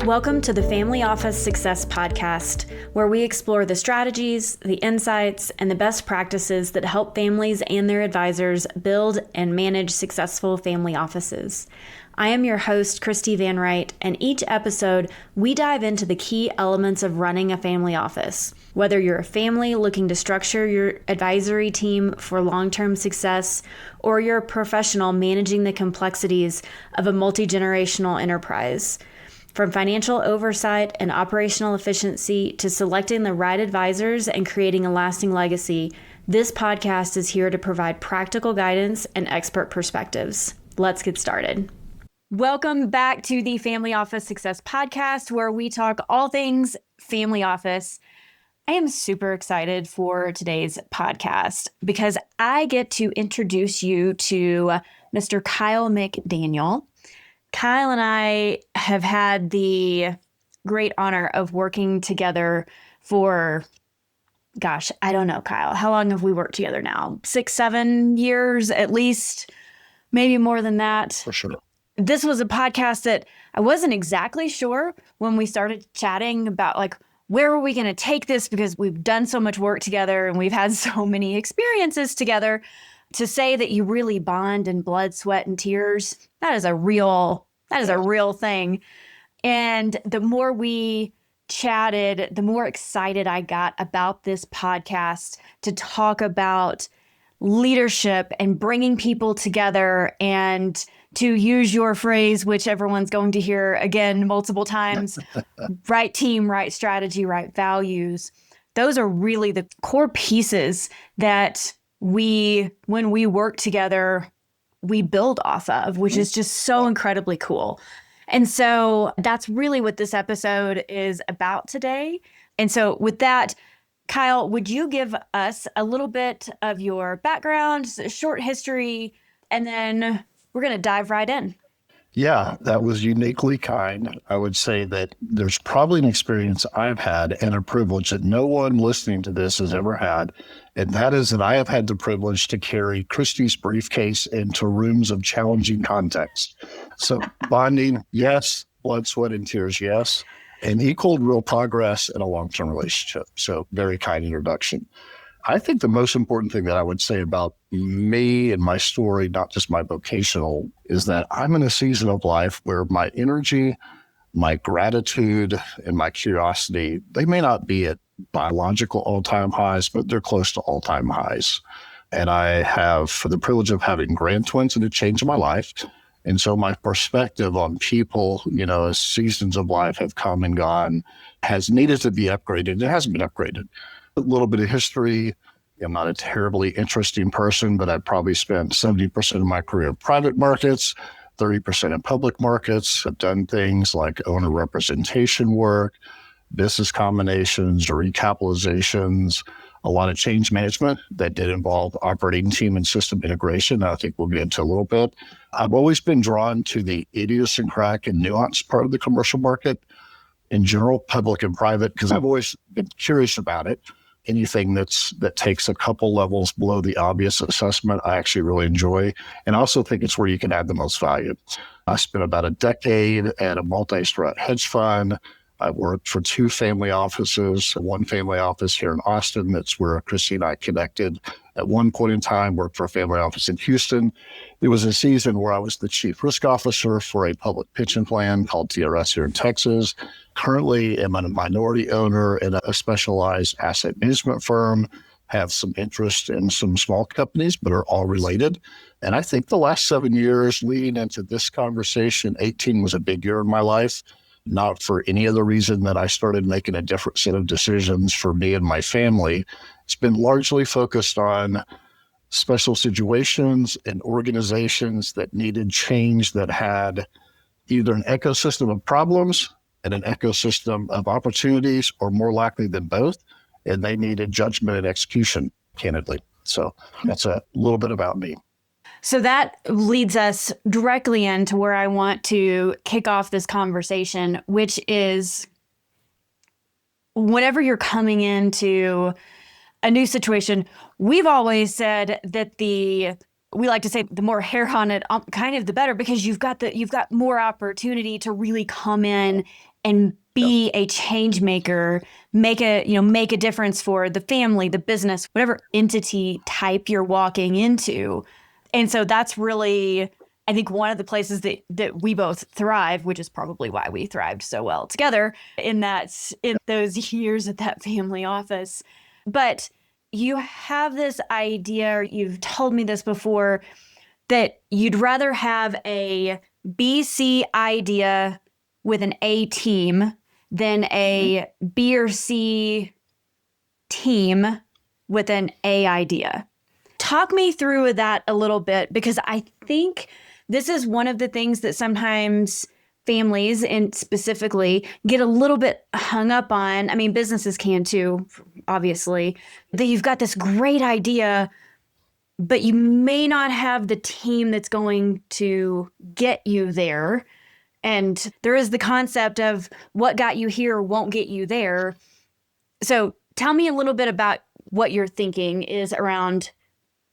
Welcome to the Family Office Success Podcast, where we explore the strategies, the insights, and the best practices that help families and their advisors build and manage successful family offices. I am your host, Christie Van Wright, and each episode, we dive into the key elements of running a family office. Whether you're a family looking to structure your advisory team for long-term success, or you're a professional managing the complexities of a multi-generational enterprise. From financial oversight and operational efficiency to selecting the right advisors and creating a lasting legacy, this podcast is here to provide practical guidance and expert perspectives. Let's get started. Welcome back to the Family Office Success Podcast, where we talk all things family office. I am super excited for today's podcast because I get to introduce you to Mr. Kyle McDaniel. Kyle and I have had the great honor of working together for, I don't know, Kyle, how long have we worked together now? 6, 7 years at least, maybe more than that. For sure. This was a podcast that I wasn't exactly sure when we started chatting about where are we going to take this, because we've done so much work together and we've had so many experiences together. To say that you really bond in blood, sweat, and tears, that is a real thing. And the more we chatted, the more excited I got about this podcast to talk about leadership and bringing people together, and to use your phrase, which everyone's going to hear again multiple times, right team, right strategy, right values. Those are really the core pieces that when we work together, we build off of, which is just so incredibly cool. And so that's really what this episode is about today. And so with that, Kyle, would you give us a little bit of your background, a short history, and then we're going to dive right in. Yeah, that was uniquely kind. I would say that there's probably an experience I've had and a privilege that no one listening to this has ever had. And that is that I have had the privilege to carry Christie's briefcase into rooms of challenging context. So bonding, yes. Blood, sweat, and tears, yes. And equaled real progress in a long-term relationship. So very kind introduction. I think the most important thing that I would say about me and my story, not just my vocational, is that I'm in a season of life where my energy, my gratitude, and my curiosity, they may not be at biological all-time highs, but they're close to all-time highs. And I have the privilege of having grand twins that have changed my life. And so my perspective on people, as seasons of life have come and gone, has needed to be upgraded. It hasn't been upgraded. A little bit of history. I'm not a terribly interesting person, but I probably spent 70% of my career in private markets, 30% in public markets. I've done things like owner representation work, business combinations, recapitalizations, a lot of change management that did involve operating team and system integration. I think we'll get into a little bit. I've always been drawn to the idiosyncratic and nuanced part of the commercial market in general, public and private, because I've always been curious about it. Anything that takes a couple levels below the obvious assessment, I actually really enjoy. And I also think it's where you can add the most value. I spent about a decade at a multi-strat hedge fund. I worked for 2 family offices, one family office here in Austin. That's where Christie and I connected. At one point in time, worked for a family office in Houston. There was a season where I was the chief risk officer for a public pension plan called TRS here in Texas. Currently, I'm a minority owner in a specialized asset management firm, have some interest in some small companies, but are all related. And I think the last 7 years leading into this conversation, 18 was a big year in my life. Not for any other reason that I started making a different set of decisions for me and my family. It's been largely focused on special situations and organizations that needed change, that had either an ecosystem of problems and an ecosystem of opportunities, or more likely than both. And they needed judgment and execution, candidly. So that's a little bit about me. So that leads us directly into where I want to kick off this conversation, which is whenever you're coming into a new situation, we've always said that we like to say the more hair on it, kind of the better, because you've got more opportunity to really come in and be a change maker, make a difference for the family, the business, whatever entity type you're walking into. And so that's really, I think, one of the places that we both thrive, which is probably why we thrived so well together in those years at that family office. But you have this idea, or you've told me this before, that you'd rather have a BC idea with an A team than a B or C team with an A idea. Talk me through that a little bit, because I think this is one of the things that sometimes families, and specifically, get a little bit hung up on. I mean, businesses can too, obviously, that you've got this great idea, but you may not have the team that's going to get you there. And there is the concept of what got you here won't get you there. So tell me a little bit about what your thinking is around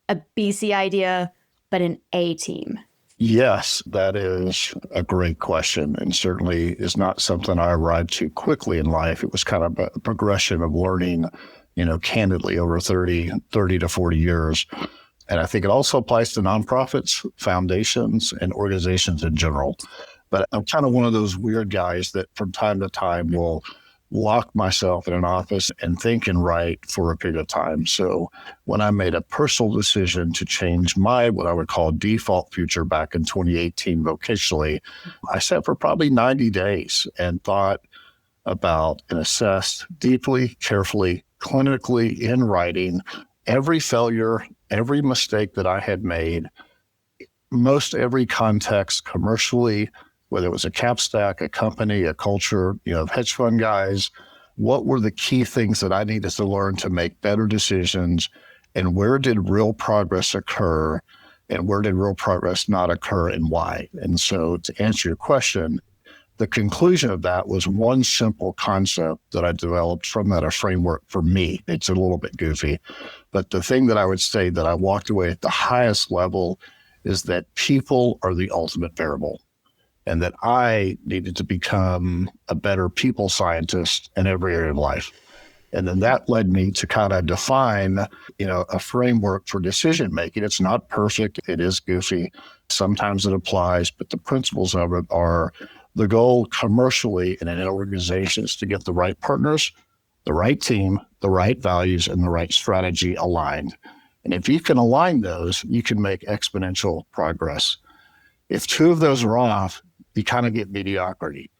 a BC idea, but an A team. Yes, that is a great question, and certainly is not something I arrived to quickly in life. It was kind of a progression of learning, candidly over 30 to 40 years. And I think it also applies to nonprofits, foundations, and organizations in general. But I'm kind of one of those weird guys that from time to time will lock myself in an office and think and write for a period of time. So when I made a personal decision to change my, what I would call default future back in 2018 vocationally, I sat for probably 90 days and thought about and assessed deeply, carefully, clinically in writing every failure, every mistake that I had made, most every context commercially, whether it was a cap stack, a company, a culture, hedge fund guys, what were the key things that I needed to learn to make better decisions, and where did real progress occur, and where did real progress not occur, and why? And so to answer your question, the conclusion of that was one simple concept that I developed from that, a framework for me. It's a little bit goofy, but the thing that I would say that I walked away at the highest level is that people are the ultimate variable, and that I needed to become a better people scientist in every area of life. And then that led me to kind of define, a framework for decision making. It's not perfect. It is goofy. Sometimes it applies, but the principles of it are the goal commercially in an organization is to get the right partners, the right team, the right values, and the right strategy aligned. And if you can align those, you can make exponential progress. If two of those are off, you kind of get mediocrity.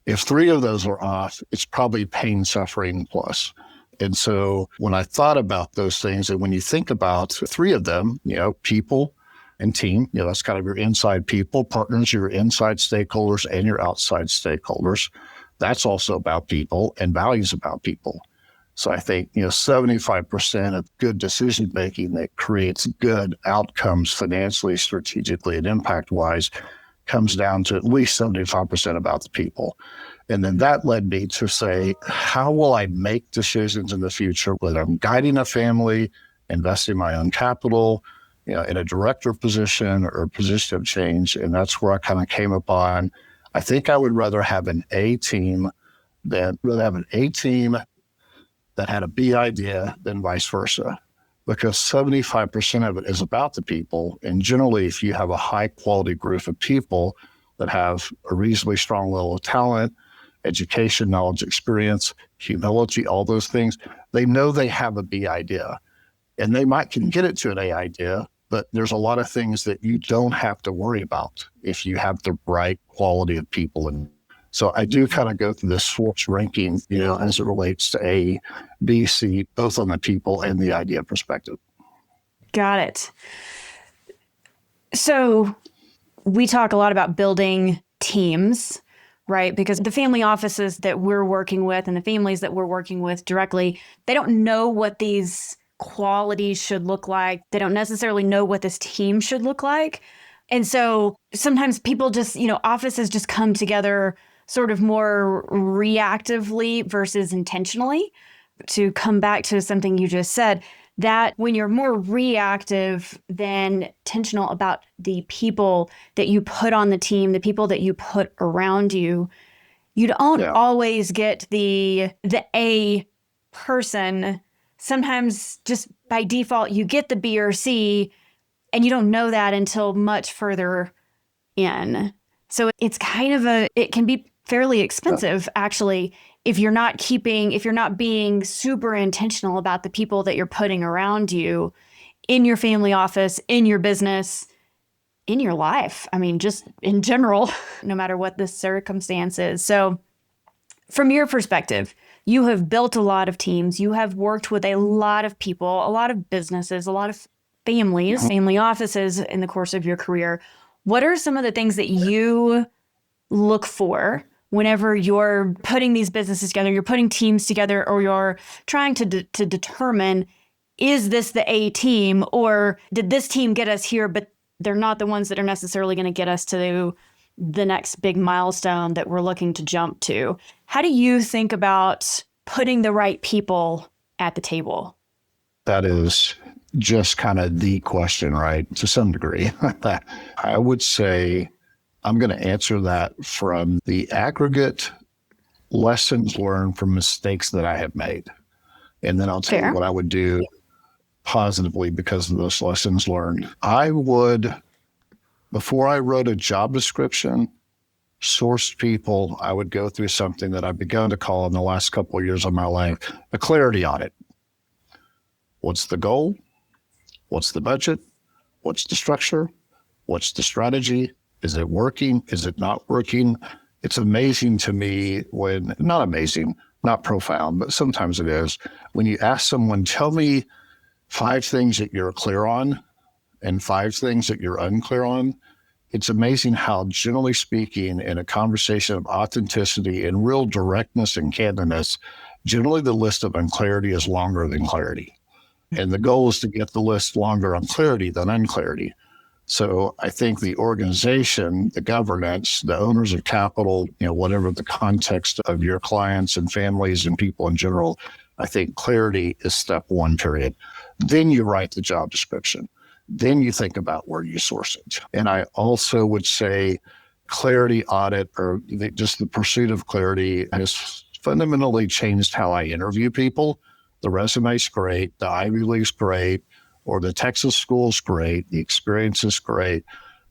If three of those are off, it's probably pain, suffering plus. And so when I thought about those things, and when you think about three of them, people and team, that's kind of your inside people, partners, your inside stakeholders, and your outside stakeholders. That's also about people, and values about people. So I think, 75% of good decision making that creates good outcomes financially, strategically, and impact-wise comes down to at least 75% about the people. And then that led me to say, how will I make decisions in the future, whether I'm guiding a family, investing my own capital, in a director position or a position of change? And that's where I kind of came upon, I think I would rather have an A team that had a B idea than vice versa, because 75% of it is about the people. And generally, if you have a high quality group of people that have a reasonably strong level of talent, education, knowledge, experience, humility, all those things, they know they have a B idea, and they can get it to an A idea, but there's a lot of things that you don't have to worry about if you have the right quality of people. And so I do kind of go through this force ranking, as it relates to A, B, C, both on the people and the idea perspective. Got it. So we talk a lot about building teams, right? Because the family offices that we're working with and the families that we're working with directly, they don't know what these qualities should look like. They don't necessarily know what this team should look like. And so sometimes people just, offices just come together sort of more reactively versus intentionally. To come back to something you just said, that when you're more reactive than intentional about the people that you put on the team, the people that you put around you, You don't always get the A person. Sometimes just by default, you get the B or C, and you don't know that until much further in. So it's kind of it can be fairly expensive, actually, if you're not being super intentional about the people that you're putting around you in your family office, in your business, in your life. I mean, just in general, no matter what the circumstance is. So from your perspective, you have built a lot of teams. You have worked with a lot of people, a lot of businesses, a lot of families, family offices in the course of your career. What are some of the things that you look for whenever you're putting these businesses together, you're putting teams together, or you're trying to determine, is this the A team, or did this team get us here, but they're not the ones that are necessarily going to get us to the next big milestone that we're looking to jump to? How do you think about putting the right people at the table? That is just kind of the question, right? To some degree. I would say I'm going to answer that from the aggregate lessons learned from mistakes that I have made. And then I'll tell you what I would do positively because of those lessons learned. I would, before I wrote a job description, sourced people, I would go through something that I've begun to call in the last couple of years of my life a clarity audit. What's the goal? What's the budget? What's the structure? What's the strategy? Is it working? Is it not working? It's amazing to me when, not amazing, not profound, but sometimes it is, when you ask someone, tell me 5 things that you're clear on and 5 things that you're unclear on. It's amazing how, generally speaking, in a conversation of authenticity and real directness and candidness, generally the list of unclarity is longer than clarity. And the goal is to get the list longer on clarity than unclarity. So I think the organization, the governance, the owners of capital, whatever the context of your clients and families and people in general, I think clarity is step 1, period. Then you write the job description. Then you think about where you source it. And I also would say clarity audit, or just the pursuit of clarity, has fundamentally changed how I interview people. The resume's great, the Ivy League's great, or the Texas school's great, the experience is great,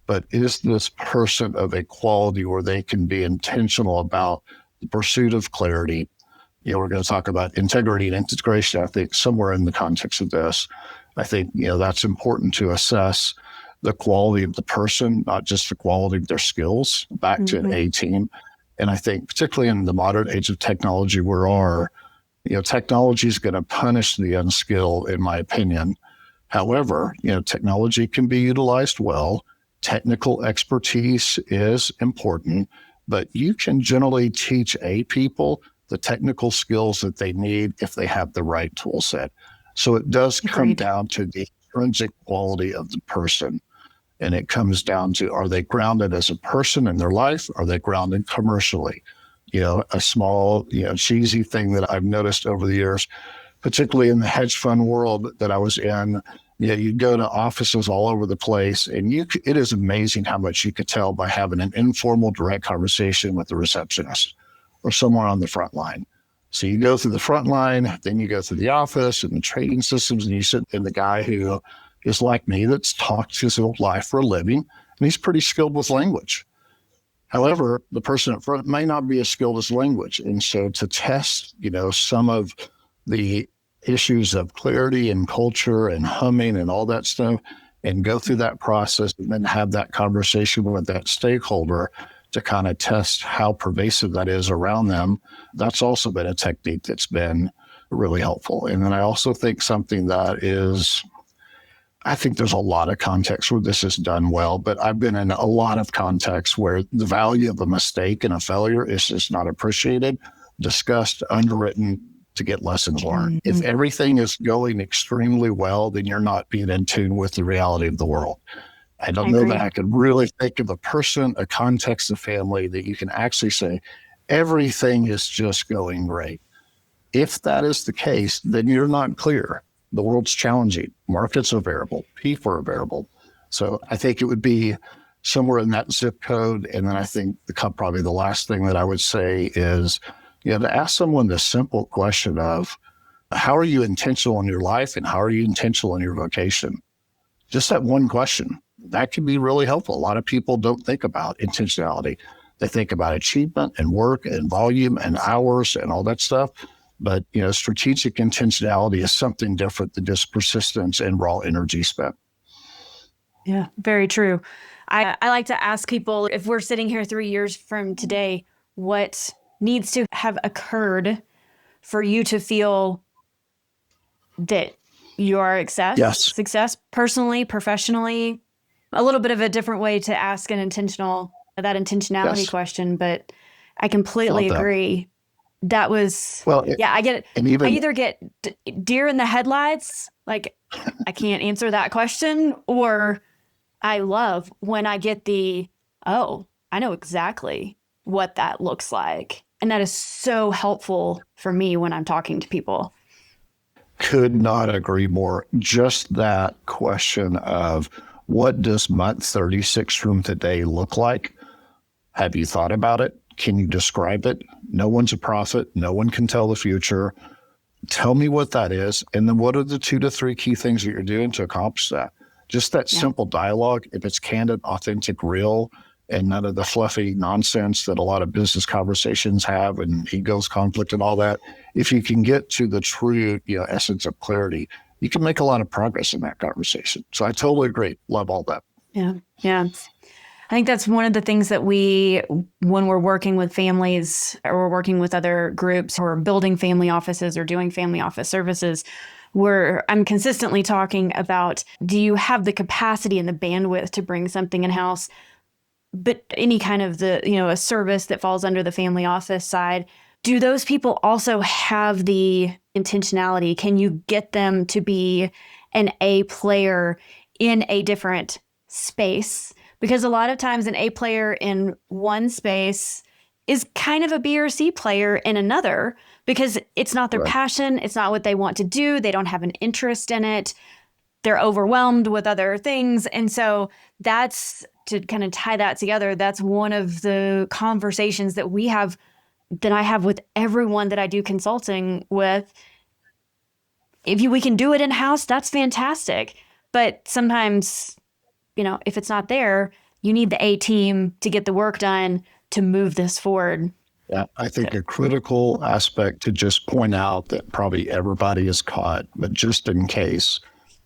but is this person of a quality where they can be intentional about the pursuit of clarity? We're going to talk about integrity and integration, I think, somewhere in the context of this. I think, that's important to assess the quality of the person, not just the quality of their skills, back to an A team. And I think particularly in the modern age of technology, technology is going to punish the unskilled, in my opinion. However, technology can be utilized well. Technical expertise is important, but you can generally teach people the technical skills that they need if they have the right tool set. So it does come down to the intrinsic quality of the person. And it comes down to, are they grounded as a person in their life? Are they grounded commercially? A small, cheesy thing that I've noticed over the years, particularly in the hedge fund world that I was in, you go to offices all over the place, and it is amazing how much you could tell by having an informal, direct conversation with the receptionist or someone on the front line. So you go through the front line, then you go through the office and the trading systems, and you sit in the guy who is like me, that's talked his whole life for a living, and he's pretty skilled with language. However, the person up front may not be as skilled as language. And so to test, some of the issues of clarity and culture and humming and all that stuff, and go through that process and then have that conversation with that stakeholder to kind of test how pervasive that is around them, that's also been a technique that's been really helpful. And then I also think something that is, I think there's a lot of contexts where this is done well, but I've been in a lot of contexts where the value of a mistake and a failure is just not appreciated, discussed, underwritten to get lessons learned. If everything is going extremely well, then you're not being in tune with the reality of the world. I don't know that I could really think of a person, a context, a family that you can actually say, everything is just going great. If that is the case, then you're not clear. The world's challenging. Markets are variable. People are variable. So I think it would be somewhere in that zip code. And then I think probably the last thing that I would say is, to ask someone the simple question of, how are you intentional in your life and how are you intentional in your vocation? Just that one question. That can be really helpful. A lot of people don't think about intentionality. They think about achievement and work and volume and hours and all that stuff. But, strategic intentionality is something different than just persistence and raw energy spent. Yeah, very true. I like to ask people, if we're sitting here 3 years from today, what needs to have occurred for you to feel that you are success personally, professionally? A little bit of a different way to ask that intentionality question, but I completely agree. That was, I get it. And even, I either get deer in the headlights, like I can't answer that question, or I love when I get I know exactly what that looks like. And that is so helpful for me when I'm talking to people. Could not agree more. Just that question of, what does month 36 from today look like? Have you thought about it? Can you describe it? No one's a prophet. No one can tell the future. Tell me what that is. And then what are the 2 to 3 key things that you're doing to accomplish that? Just that simple dialogue, if it's candid, authentic, real, and none of the fluffy nonsense that a lot of business conversations have and egos, conflict, and all that. If you can get to the true, essence of clarity, you can make a lot of progress in that conversation. So I totally agree. Love all that. Yeah. Yeah. I think that's one of the things that when we're working with families or we're working with other groups or building family offices or doing family office services, I'm consistently talking about, do you have the capacity and the bandwidth to bring something in-house? But any kind of a service that falls under the family office side, do those people also have the intentionality? Can you get them to be an A player in a different space? Because a lot of times an A player in one space is kind of a B or C player in another, because it's not their passion. It's not what they want to do. They don't have an interest in it. They're overwhelmed with other things. And so that's, to kind of tie that together, that's one of the conversations that I have with everyone that I do consulting with. If we can do it in-house, that's fantastic. But sometimes, if it's not there, you need the A team to get the work done to move this forward. Yeah, I think a critical aspect to just point out that probably everybody is caught, but just in case,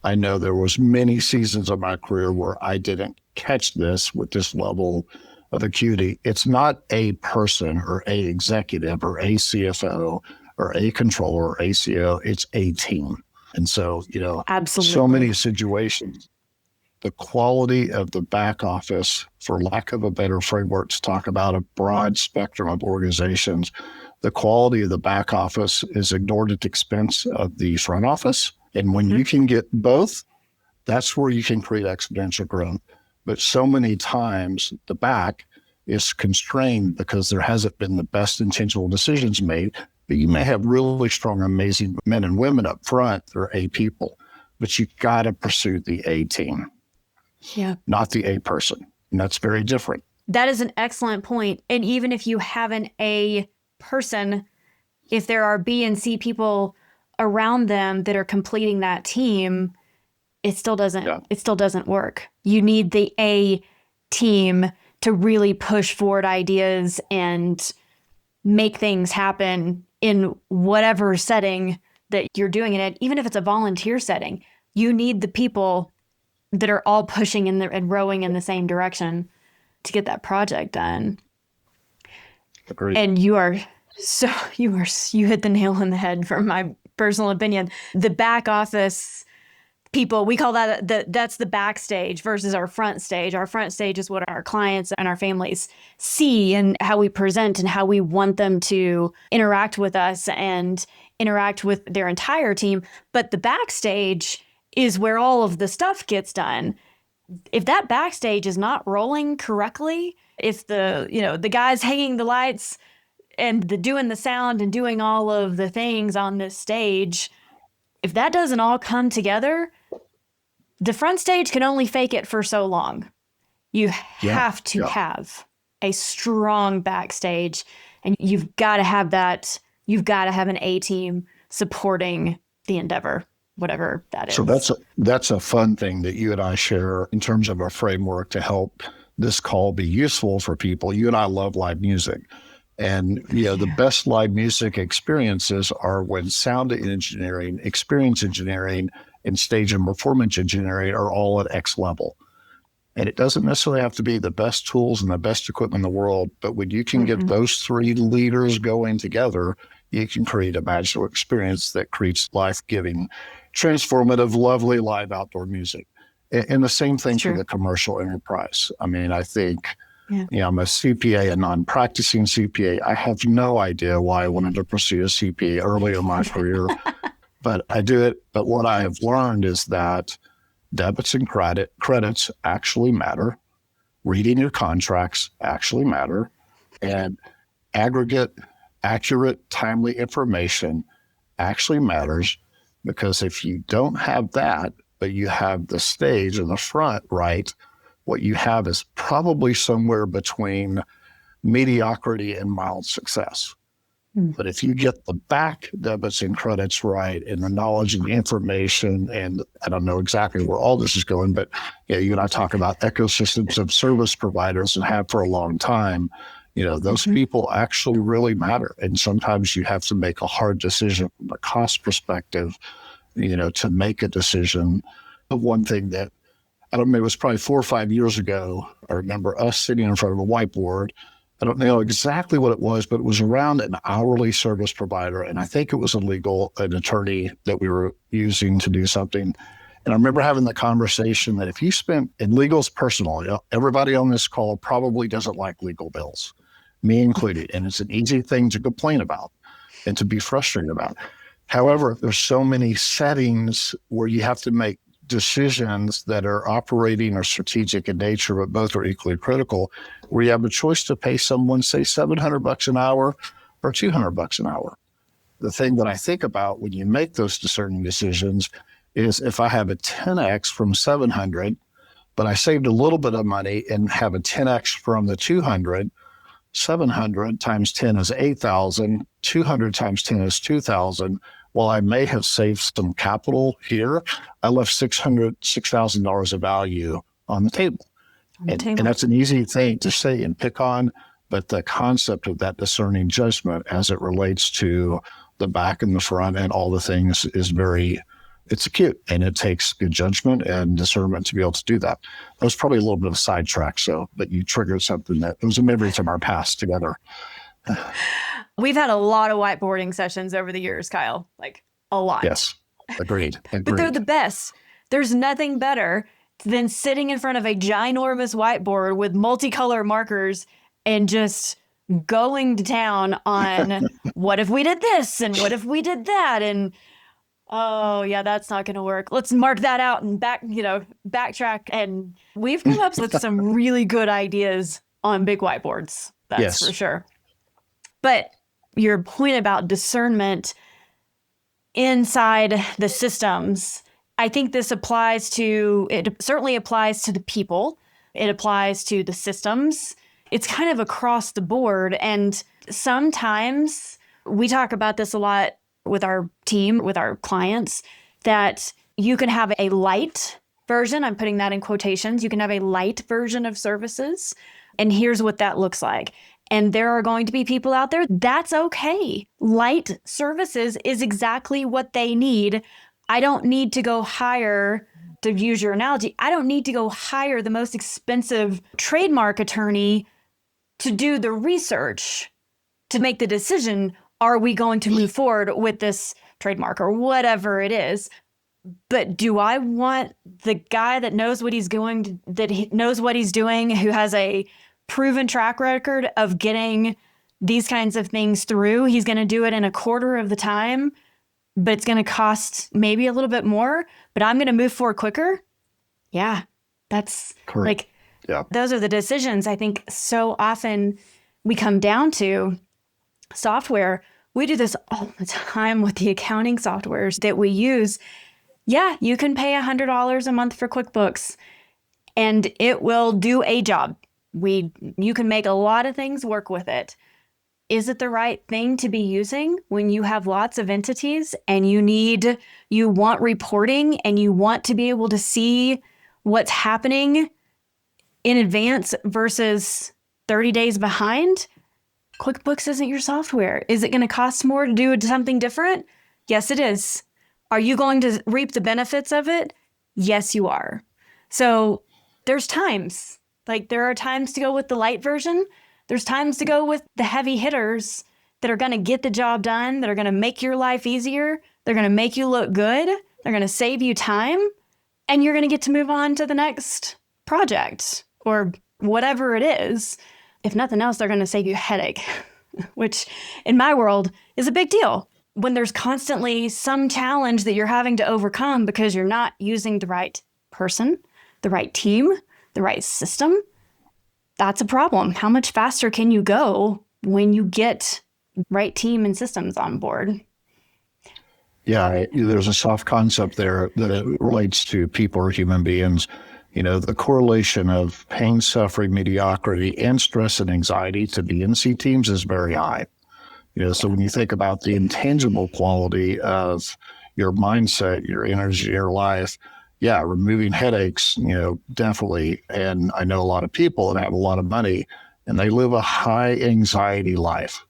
I know there was many seasons of my career where I didn't catch this with this level of acuity. It's not a person or a executive or a CFO or a controller or ACO. It's a team. And so, Absolutely. So many situations, the quality of the back office, for lack of a better framework to talk about a broad spectrum of organizations, the quality of the back office is ignored at the expense of the front office. And when you can get both, that's where you can create exponential growth. But so many times the back is constrained because there hasn't been the best intentional decisions made. But you may have really strong, amazing men and women up front. They're A people, but you got to pursue the A team, not the A person. And that's very different. That is an excellent point. And even if you have an A person, if there are B and C people around them that are completing that team, it still doesn't work. You need the A team to really push forward ideas and make things happen in whatever setting that you're doing it in. Even if it's a volunteer setting, you need the people that are all pushing and rowing in the same direction to get that project done. Agreed. And you hit the nail on the head from my personal opinion. The back office people, we call that's the backstage versus our front stage. Our front stage is what our clients and our families see and how we present and how we want them to interact with us and interact with their entire team. But the backstage is where all of the stuff gets done. If that backstage is not rolling correctly, if the guys hanging the lights and doing the sound and doing all of the things on this stage, if that doesn't all come together, the front stage can only fake it for so long. You have to have a strong backstage, and you've got to have that. You've got to have an A team supporting the endeavor, whatever that is. So that's a fun thing that you and I share in terms of our framework to help this call be useful for people. You and I love live music. And, the best live music experiences are when sound engineering, experience engineering, and stage and performance engineering are all at X level. And it doesn't necessarily have to be the best tools and the best equipment in the world, but when you can get those three leaders going together, you can create a magical experience that creates life-giving, transformative, lovely live outdoor music. And the same thing for the commercial enterprise. I mean, I think, I'm a CPA, a non-practicing CPA. I have no idea why I wanted to pursue a CPA early in my career, but I do it. But what I have learned is that debits and credits actually matter. Reading your contracts actually matter. And aggregate, accurate, timely information actually matters, because if you don't have that, but you have the stage in the front right, what you have is probably somewhere between mediocrity and mild success. But if you get the back debits and credits right, and the knowledge and the information, and I don't know exactly where all this is going, but you and I talk about ecosystems of service providers and have for a long time, those people actually really matter. And sometimes you have to make a hard decision from a cost perspective, to make a decision. One thing that, I don't know, it was probably 4 or 5 years ago, I remember us sitting in front of a whiteboard. I don't know exactly what it was, but it was around an hourly service provider. And I think it was an attorney that we were using to do something. And I remember having the conversation that if you spent, and legal's personal, everybody on this call probably doesn't like legal bills, me included. And it's an easy thing to complain about and to be frustrated about. However, there's so many settings where you have to make decisions that are operating or strategic in nature, but both are equally critical, where you have a choice to pay someone, say, $700 an hour or $200 an hour. The thing that I think about when you make those discerning decisions is, if I have a 10X from 700, but I saved a little bit of money and have a 10X from the 200, 700 times 10 is 8,000, 200 times 10 is 2,000. While I may have saved some capital here, I left $6,000 of value on the table. And that's an easy thing to say and pick on, but the concept of that discerning judgment as it relates to the back and the front and all the things is it's acute, and it takes good judgment and discernment to be able to do that. That was probably a little bit of a sidetrack, but you triggered something that it was a memory from our past together. We've had a lot of whiteboarding sessions over the years, Kyle, like a lot. Yes, agreed. But they're the best. There's nothing better than sitting in front of a ginormous whiteboard with multicolor markers and just going to town on what if we did this and what if we did that, and oh yeah, that's not going to work. Let's mark that out and backtrack. And we've come up with some really good ideas on big whiteboards. That's for sure. But your point about discernment inside the systems, I think this certainly applies to the people. It applies to the systems. It's kind of across the board. And sometimes we talk about this a lot with our team, with our clients, that you can have a light version. I'm putting that in quotations. You can have a light version of services. And here's what that looks like. And there are going to be people out there, that's okay. Light services is exactly what they need. I don't need to go hire, to use your analogy, I don't need to go hire the most expensive trademark attorney to do the research to make the decision, are we going to move forward with this trademark or whatever it is? But do I want the guy that knows what he's doing, who has a proven track record of getting these kinds of things through? He's going to do it in a quarter of the time, but it's going to cost maybe a little bit more, but I'm going to move forward quicker. Yeah, that's correct. Those are the decisions. I think so often we come down to software. We do this all the time with the accounting softwares that we use. Yeah, you can pay $100 a month for QuickBooks, and it will do a job. You can make a lot of things work with it. Is it the right thing to be using when you have lots of entities and you want reporting and you want to be able to see what's happening in advance versus 30 days behind? QuickBooks isn't your software. Is it going to cost more to do something different? Yes, it is. Are you going to reap the benefits of it? Yes, you are. So there's times. Like, there are times to go with the light version. There's times to go with the heavy hitters that are going to get the job done, that are going to make your life easier. They're going to make you look good. They're going to save you time. And you're going to get to move on to the next project or whatever it is. If nothing else, they're going to save you a headache, which in my world is a big deal. When there's constantly some challenge that you're having to overcome because you're not using the right person, the right team, the right system, that's a problem. How much faster can you go when you get right team and systems on board? Yeah, there's a soft concept there that it relates to people or human beings. The correlation of pain, suffering, mediocrity, and stress and anxiety to BNC teams is very high. So when you think about the intangible quality of your mindset, your energy, your life, yeah, removing headaches, definitely. And I know a lot of people that have a lot of money and they live a high anxiety life.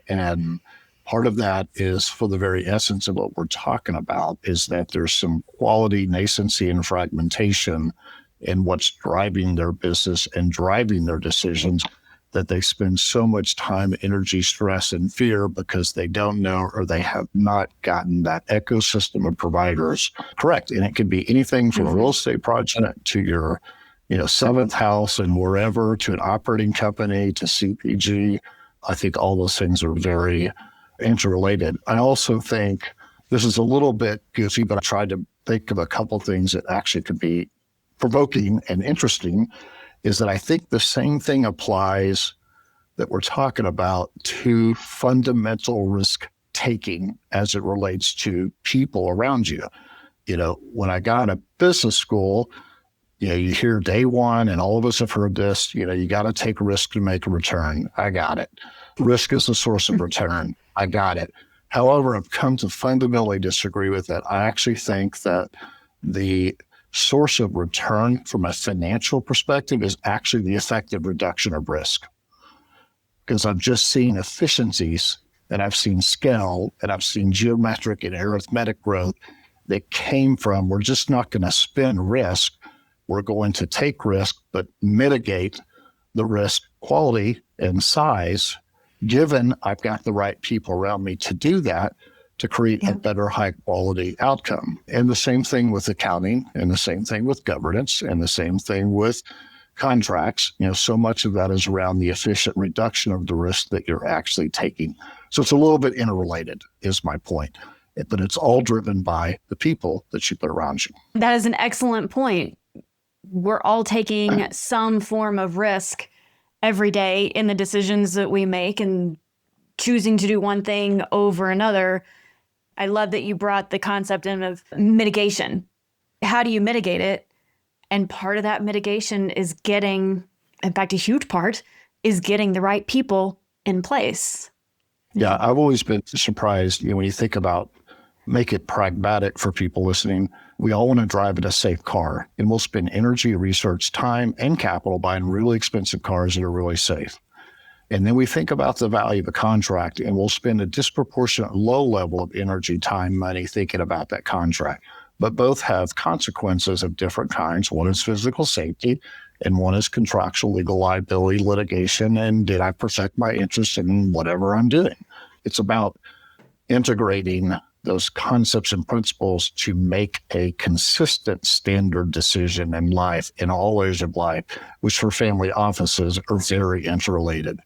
And part of that is, for the very essence of what we're talking about, is that there's some quality nascency and fragmentation in what's driving their business and driving their decisions, that they spend so much time, energy, stress, and fear because they don't know or they have not gotten that ecosystem of providers correct. And it could be anything from a real estate project to your, seventh house and wherever, to an operating company, to CPG. I think all those things are very interrelated. I also think this is a little bit goofy, but I tried to think of a couple things that actually could be provoking and interesting. Is that I think the same thing applies that we're talking about to fundamental risk taking as it relates to people around you. When I got a business school, you hear day one, and all of us have heard this, you got to take risk to make a return. I got it. Risk is the source of return. I got it. However, I've come to fundamentally disagree with that. I actually think that the source of return from a financial perspective is actually the effective reduction of risk. Because I've just seen efficiencies, and I've seen scale, and I've seen geometric and arithmetic growth that came from, we're just not going to spend risk. We're going to take risk, but mitigate the risk quality and size, given I've got the right people around me to do that, to create a better high quality outcome. And the same thing with accounting, and the same thing with governance, and the same thing with contracts. So much of that is around the efficient reduction of the risk that you're actually taking. So it's a little bit interrelated, is my point. But it's all driven by the people that you put around you. That is an excellent point. We're all taking some form of risk every day in the decisions that we make and choosing to do one thing over another. I love that you brought the concept in of mitigation. How do you mitigate it? And part of that mitigation is getting, in fact, a huge part is getting the right people in place. Yeah, I've always been surprised, when you think about, make it pragmatic for people listening. We all want to drive in a safe car, and we'll spend energy, research, time, and capital buying really expensive cars that are really safe. And then we think about the value of a contract, and we'll spend a disproportionate low level of energy, time, money thinking about that contract. But both have consequences of different kinds. One is physical safety, and one is contractual legal liability, litigation, and did I protect my interest in whatever I'm doing? It's about integrating those concepts and principles to make a consistent standard decision in life, in all areas of life, which for family offices are very interrelated.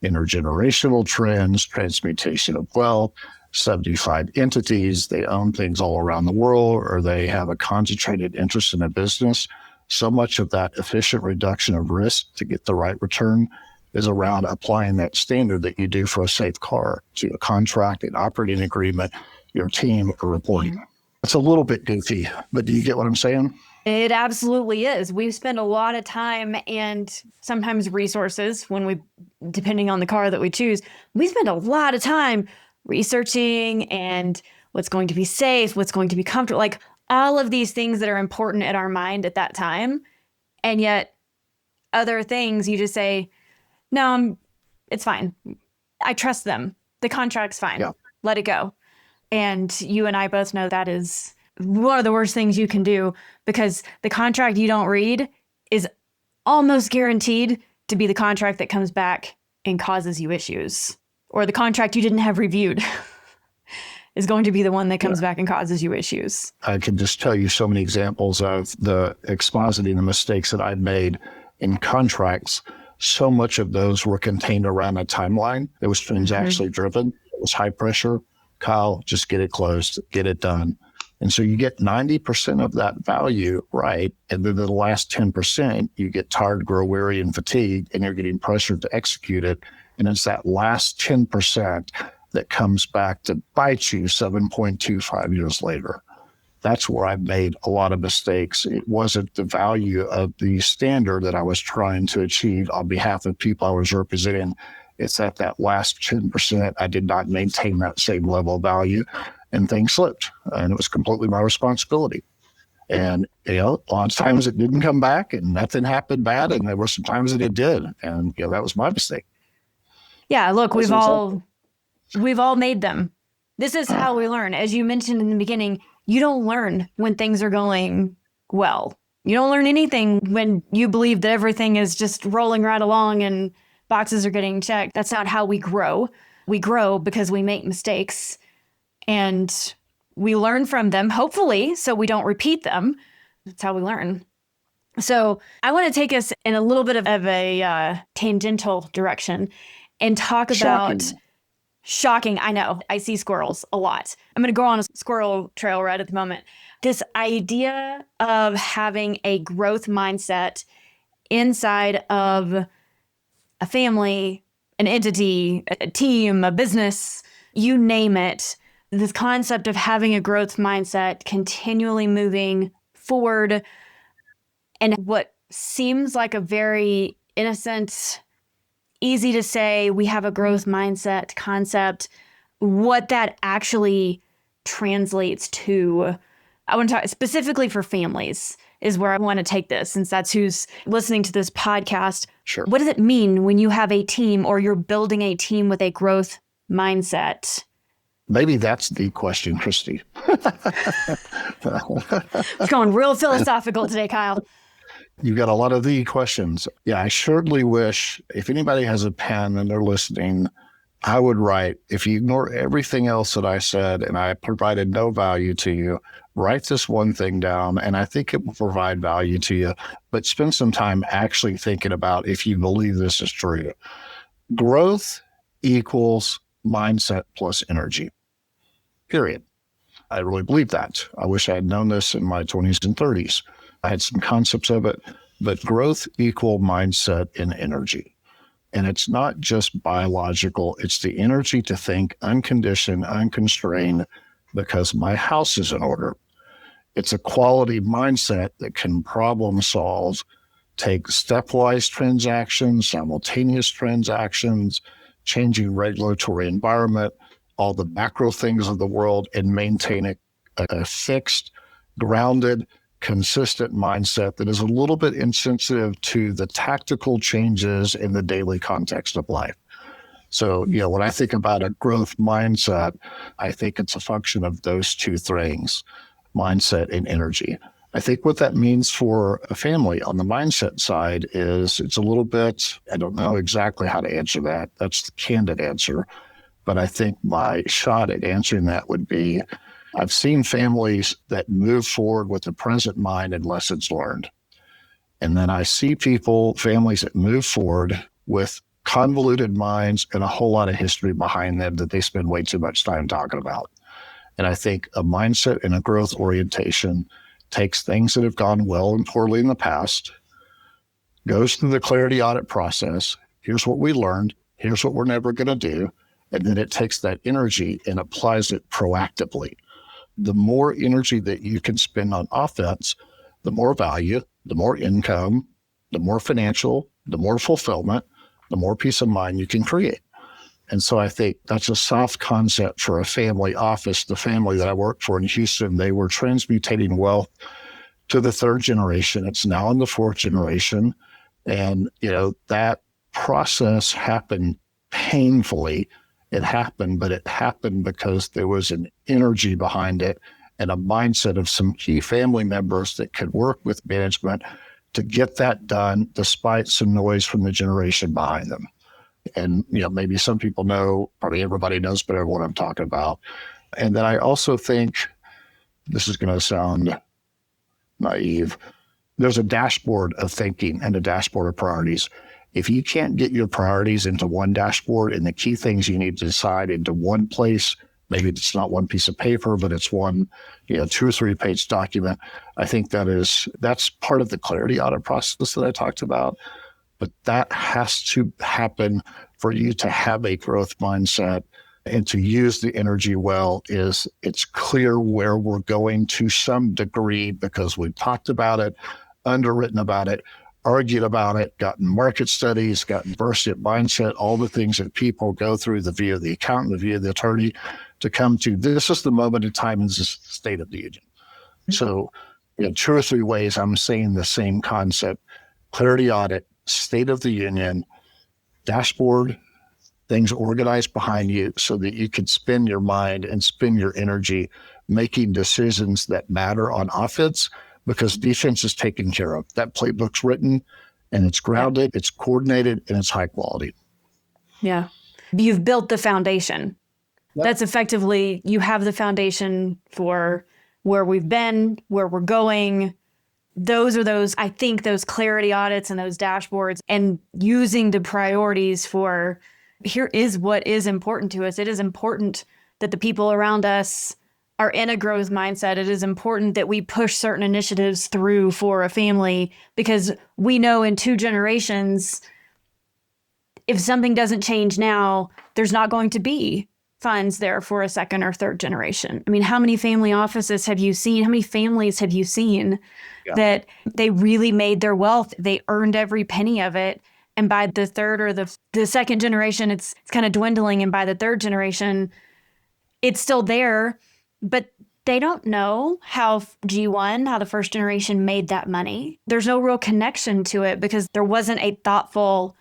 Intergenerational trends, transmutation of wealth, 75 entities, they own things all around the world, or they have a concentrated interest in a business. So much of that efficient reduction of risk to get the right return is around applying that standard that you do for a safe car to a contract, an operating agreement, your team, or reporting. It's a little bit goofy, but do you get what I'm saying? It absolutely is. We spend a lot of time and sometimes resources depending on the car that we choose, we spend a lot of time researching and what's going to be safe, what's going to be comfortable, like all of these things that are important in our mind at that time. And yet other things you just say, no, it's fine. I trust them. The contract's fine. Yeah. Let it go. And you and I both know that is one of the worst things you can do, because the contract you don't read is almost guaranteed to be the contract that comes back and causes you issues. Or the contract you didn't have reviewed is going to be the one that comes back and causes you issues. I can just tell you so many examples of the expositing the mistakes that I've made in contracts. So much of those were contained around a timeline that was transactionally driven. It was high pressure. Kyle, just get it closed, get it done. And so you get 90% of that value right. And then the last 10%, you get tired, grow weary, and fatigued, and you're getting pressured to execute it. And it's that last 10% that comes back to bite you 7.25 years later. That's where I made a lot of mistakes. It wasn't the value of the standard that I was trying to achieve on behalf of people I was representing. It's at that last 10%, I did not maintain that same level of value, and things slipped. And it was completely my responsibility. And, a lot of times it didn't come back and nothing happened bad. And there were some times that it did. And, that was my mistake. Yeah, look, we've all made them. This is how we learn. As you mentioned in the beginning, you don't learn when things are going well. You don't learn anything when you believe that everything is just rolling right along and boxes are getting checked. That's not how we grow. We grow because we make mistakes and we learn from them, hopefully, so we don't repeat them. That's how we learn. So I want to take us in a little bit of a tangential direction and talk about shocking. I know. I see squirrels a lot. I'm going to go on a squirrel trail right at the moment. This idea of having a growth mindset inside of a family, an entity, a team, a business, you name it. This concept of having a growth mindset, continually moving forward, and what seems like a very innocent, easy to say, we have a growth mindset concept, what that actually translates to. I want to talk specifically for families is where I want to take this, since that's who's listening to this podcast. Sure. What does it mean when you have a team or you're building a team with a growth mindset? Maybe that's the question, Christie. It's going real philosophical today, Kyle. You've got a lot of the questions. Yeah, I surely wish if anybody has a pen and they're listening, I would write, if you ignore everything else that I said and I provided no value to you, write this one thing down and I think it will provide value to you. But spend some time actually thinking about if you believe this is true. Growth equals mindset plus energy, period. I really believe that. I wish I had known this in my 20s and 30s. I had some concepts of it, but growth equal mindset and energy. And it's not just biological. It's the energy to think unconditioned, unconstrained, because my house is in order. It's a quality mindset that can problem solve, take stepwise transactions, simultaneous transactions, changing regulatory environment, all the macro things of the world, and maintain a fixed, grounded, consistent mindset that is a little bit insensitive to the tactical changes in the daily context of life. So, when I think about a growth mindset, I think it's a function of those two things, mindset and energy. I think what that means for a family on the mindset side is it's a little bit, I don't know exactly how to answer that. That's the candid answer. But I think my shot at answering that would be, I've seen families that move forward with the present mind and lessons learned. And then I see families that move forward with convoluted minds and a whole lot of history behind them that they spend way too much time talking about. And I think a mindset and a growth orientation takes things that have gone well and poorly in the past, goes through the clarity audit process. Here's what we learned. Here's what we're never going to do. And then it takes that energy and applies it proactively. The more energy that you can spend on offense, the more value, the more income, the more financial, the more fulfillment, the more peace of mind you can create. And so I think that's a soft concept for a family office. The family that I worked for in Houston, they were transmutating wealth to the third generation. It's now in the fourth generation. And, that process happened painfully. It happened, but it happened because there was an energy behind it and a mindset of some key family members that could work with management to get that done despite some noise from the generation behind them. And, maybe some people know, probably everybody knows better what I'm talking about. And then I also think, this is going to sound naive, there's a dashboard of thinking and a dashboard of priorities. If you can't get your priorities into one dashboard and the key things you need to decide into one place, maybe it's not one piece of paper, but it's one, 2 or 3 page document. I think that's part of the clarity audit process that I talked about. But that has to happen for you to have a growth mindset and to use the energy well. It's clear where we're going to some degree because we've talked about it, underwritten about it, argued about it, gotten market studies, gotten versed at mindset, all the things that people go through, the view of the accountant, the view of the attorney, to come to this is the moment in time in the State of the Union. So 2 or 3 ways I'm saying the same concept: clarity audit, State of the Union, dashboard, things organized behind you so that you can spend your mind and spend your energy making decisions that matter on offense, because defense is taken care of. That playbook's written and it's grounded, it's coordinated, and it's high quality. Yeah. You've built the foundation. Yep. That's effectively, you have the foundation for where we've been, where we're going. Those clarity audits and those dashboards, and using the priorities for, here is what is important to us. It is important that the people around us are in a growth mindset. It is important that we push certain initiatives through for a family, because we know in 2 generations, if something doesn't change now, there's not going to be funds there for a second or third generation. I mean, how many family offices have you seen? How many families have you seen that they really made their wealth? They earned every penny of it. And by the third or the second generation, it's kind of dwindling. And by the third generation, it's still there, but they don't know how the first generation made that money. There's no real connection to it because there wasn't a thoughtful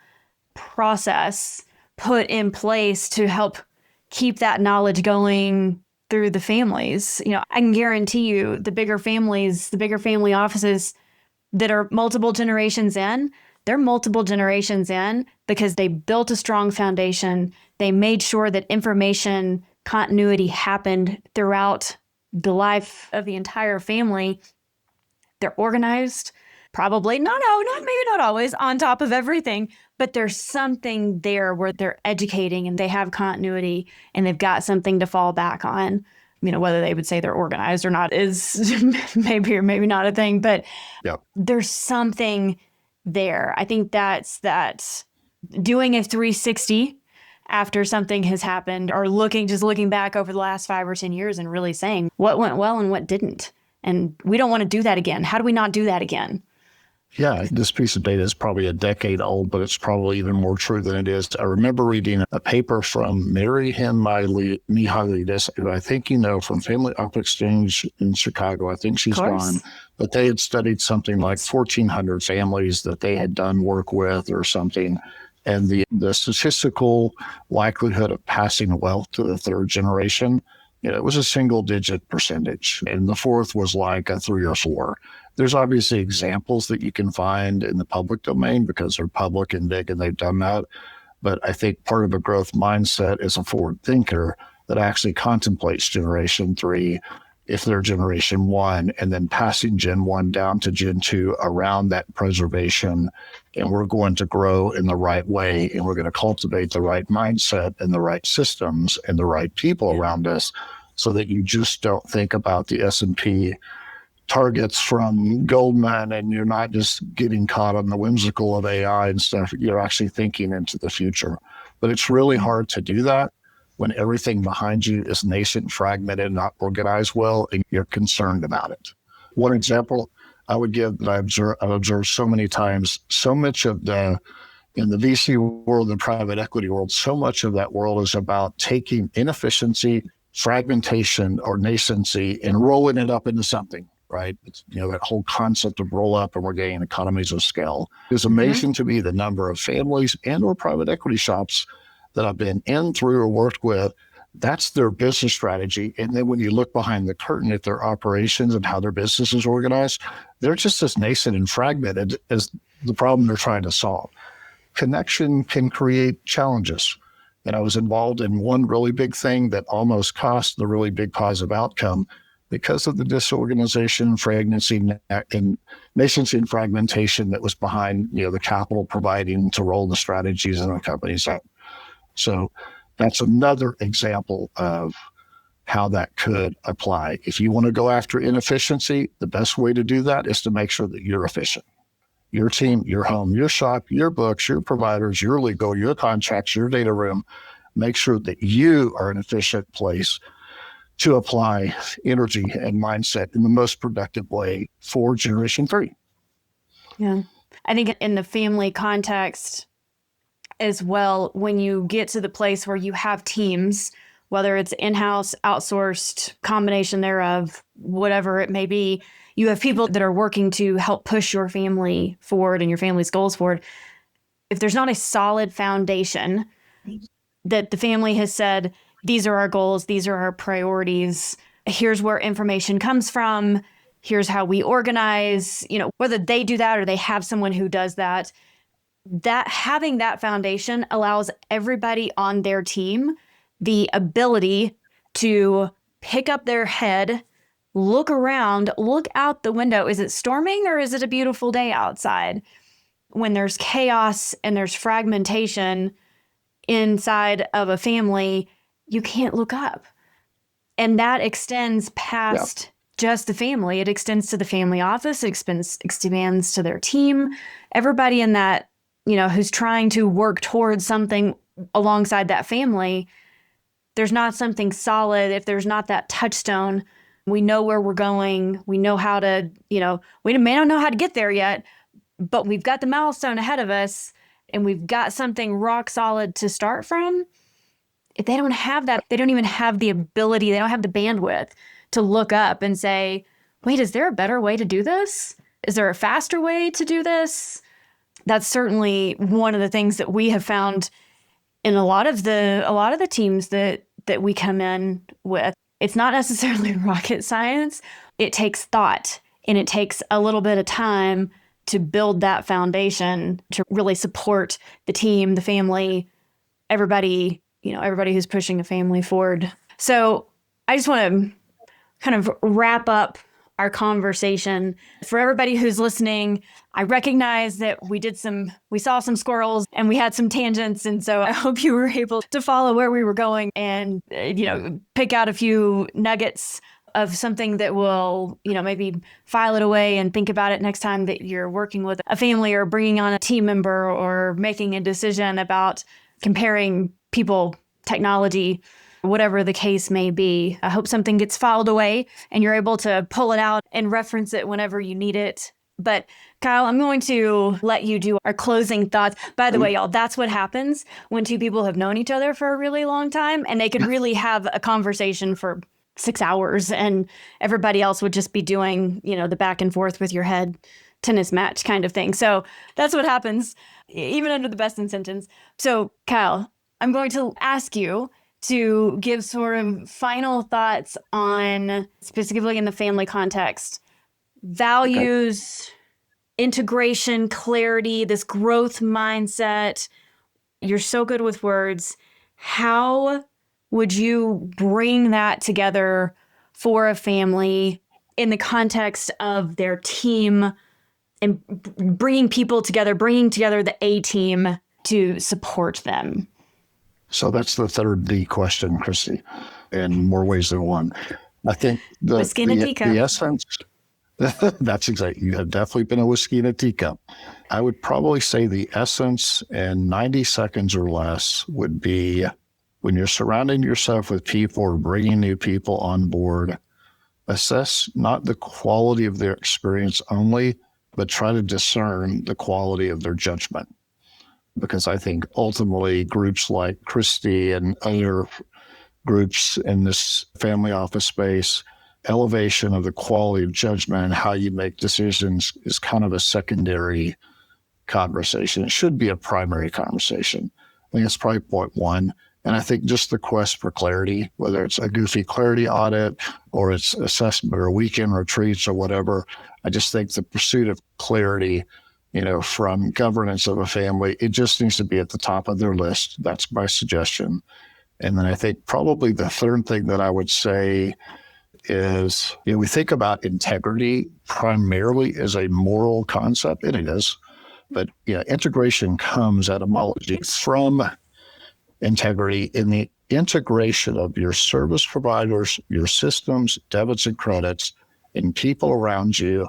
process put in place to help keep that knowledge going through the families. I can guarantee you the bigger families, the bigger family offices that are multiple generations in, they're multiple generations in because they built a strong foundation. They made sure that information continuity happened throughout the life of the entire family. They're organized, probably, maybe not always on top of everything, but there's something there where they're educating and they have continuity and they've got something to fall back on. Whether they would say they're organized or not is maybe or maybe not a thing, but there's something there. I think that's doing a 360 after something has happened, or looking back over the last 5 or 10 years and really saying what went well and what didn't. And we don't want to do that again. How do we not do that again? Yeah, this piece of data is probably a decade old, but it's probably even more true than it is. I remember reading a paper from Mary Hen Mihalidis, who I think from Family Op Exchange in Chicago. I think she's gone. But they had studied something like 1,400 families that they had done work with or something. And the statistical likelihood of passing wealth to the third generation, it was a single-digit percentage. And the fourth was like a 3 or 4. There's obviously examples that you can find in the public domain because they're public and big and they've done that. But I think part of a growth mindset is a forward thinker that actually contemplates generation 3, if they're generation 1, and then passing Gen 1 down to Gen 2 around that preservation. And we're going to grow in the right way, and we're going to cultivate the right mindset and the right systems and the right people around us, so that you just don't think about the S&P targets from Goldman and you're not just getting caught on the whimsical of AI and stuff. You're actually thinking into the future. But it's really hard to do that when everything behind you is nascent, fragmented, not organized well, and you're concerned about it. One example, I would give that I've observed so many times. So much of in the VC world and private equity world, so much of that world is about taking inefficiency, fragmentation, or nascency and rolling it up into something, right? It's, that whole concept of roll up and we're getting economies of scale. It's amazing to me the number of families and or private equity shops that I've been in, through, or worked with. That's their business strategy. And then when you look behind the curtain at their operations and how their business is organized, they're just as nascent and fragmented as the problem they're trying to solve. Connection can create challenges. And I was involved in one really big thing that almost cost the really big positive outcome because of the disorganization, nascency, and fragmentation that was behind, the capital providing to roll the strategies in the companies out. So that's another example of how that could apply. If you want to go after inefficiency, the best way to do that is to make sure that you're efficient. Your team, your home, your shop, your books, your providers, your legal, your contracts, your data room, make sure that you are an efficient place to apply energy and mindset in the most productive way for Generation 3. Yeah. I think in the family context as well, when you get to the place where you have teams, whether it's in-house, outsourced, combination thereof, whatever it may be, you have people that are working to help push your family forward and your family's goals forward. If there's not a solid foundation that the family has said, these are our goals, these are our priorities, here's where information comes from, here's how we organize, whether they do that or they have someone who does that, having that foundation allows everybody on their team the ability to pick up their head, look around, look out the window. Is it storming or is it a beautiful day outside? When there's chaos and there's fragmentation inside of a family, you can't look up. And that extends past just the family. It extends to the family office, expands to their team. Everybody in that, who's trying to work towards something alongside that family, there's not something solid. If there's not that touchstone, we know where we're going. We know how to, we may not know how to get there yet, but we've got the milestone ahead of us and we've got something rock solid to start from. If they don't have that, they don't even have the ability, they don't have the bandwidth to look up and say, wait, is there a better way to do this? Is there a faster way to do this? That's certainly one of the things that we have found in a lot of the teams that we come in with. It's not necessarily rocket science. It takes thought and it takes a little bit of time to build that foundation to really support the team, the family, everybody who's pushing a family forward. So I just want to kind of wrap up our conversation. For everybody who's listening, I recognize that we saw some squirrels and we had some tangents. And so I hope you were able to follow where we were going and, pick out a few nuggets of something that will, maybe file it away and think about it next time that you're working with a family or bringing on a team member or making a decision about comparing people, technology, whatever the case may be. I hope something gets filed away and you're able to pull it out and reference it whenever you need it. But Kyle, I'm going to let you do our closing thoughts. By the way, y'all, that's what happens when two people have known each other for a really long time and they could really have a conversation for 6 hours and everybody else would just be doing, the back and forth with your head tennis match kind of thing. So that's what happens, even under the best intentions. So Kyle, I'm going to ask you to give sort of final thoughts on, specifically in the family context, values, integration, clarity, this growth mindset. You're so good with words. How would you bring that together for a family in the context of their team and bringing people together, bringing together the A team to support them? So that's the third D question, Christie, in more ways than one. I think the essence, that's exactly, you have definitely been a whiskey in a teacup. I would probably say the essence in 90 seconds or less would be when you're surrounding yourself with people or bringing new people on board, assess not the quality of their experience only, but try to discern the quality of their judgment. Because I think ultimately groups like Christie and other groups in this family office space, elevation of the quality of judgment and how you make decisions is kind of a secondary conversation. It should be a primary conversation. I think that's probably point one. And I think just the quest for clarity, whether it's a goofy clarity audit or it's assessment or weekend retreats or whatever, I just think the pursuit of clarity, from governance of a family, it just needs to be at the top of their list. That's my suggestion. And then I think probably the third thing that I would say is, we think about integrity primarily as a moral concept, and it is, but integration comes etymology from integrity in the integration of your service providers, your systems, debits and credits, and people around you.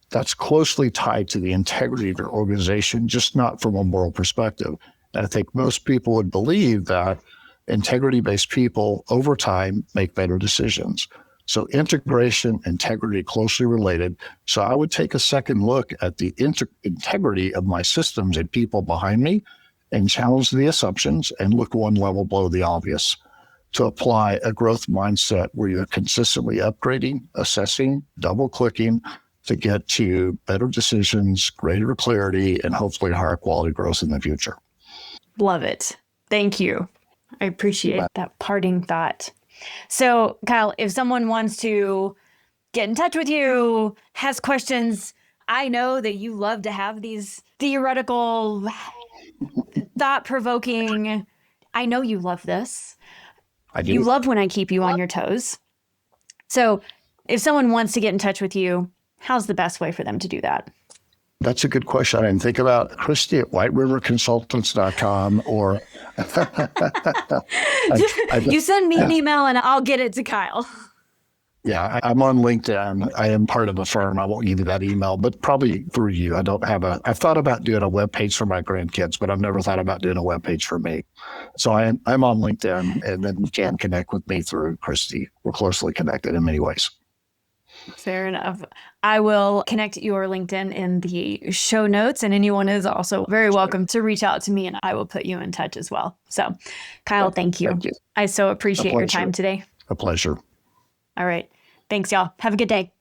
That's closely tied to the integrity of your organization, just not from a moral perspective. And I think most people would believe that integrity-based people over time make better decisions. So integration, integrity, closely related. So I would take a second look at the integrity of my systems and people behind me and challenge the assumptions and look one level below the obvious to apply a growth mindset where you're consistently upgrading, assessing, double-clicking to get to better decisions, greater clarity, and hopefully higher quality growth in the future. Love it. Thank you. I appreciate that parting thought. So, Kyle, if someone wants to get in touch with you, has questions, I know that you love to have these theoretical, thought-provoking, I know you love this. I do. You love when I keep you on your toes. So if someone wants to get in touch with you, how's the best way for them to do that? That's a good question. I didn't think about Christie at whiteriverconsultants.com or... You send me an email and I'll get it to Kyle. Yeah, I'm on LinkedIn. I am part of a firm. I won't give you that email, but probably through you. I've thought about doing a webpage for my grandkids, but I've never thought about doing a webpage for me. So I'm on LinkedIn, and then you can connect with me through Christie. We're closely connected in many ways. Fair enough. I will connect your LinkedIn in the show notes, and anyone is also very welcome to reach out to me, and I will put you in touch as well. So, Kyle, thank you. Thank you. I so appreciate your time today. A pleasure. All right. Thanks, y'all. Have a good day.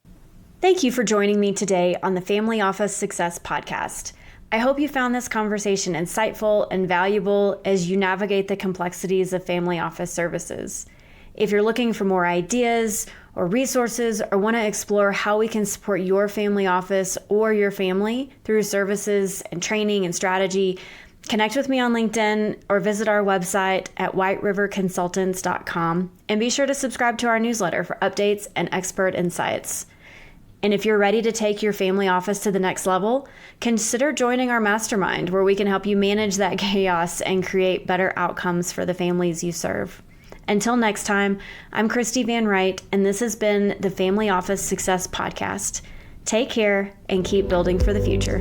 Thank you for joining me today on the Family Office Success Podcast. I hope you found this conversation insightful and valuable as you navigate the complexities of family office services. If you're looking for more ideas or resources or want to explore how we can support your family office or your family through services and training and strategy, connect with me on LinkedIn or visit our website at whiteriverconsultants.com, and be sure to subscribe to our newsletter for updates and expert insights. And if you're ready to take your family office to the next level, consider joining our mastermind where we can help you manage that chaos and create better outcomes for the families you serve. Until next time, I'm Christy Van Wright, and this has been the Family Office Success Podcast. Take care and keep building for the future.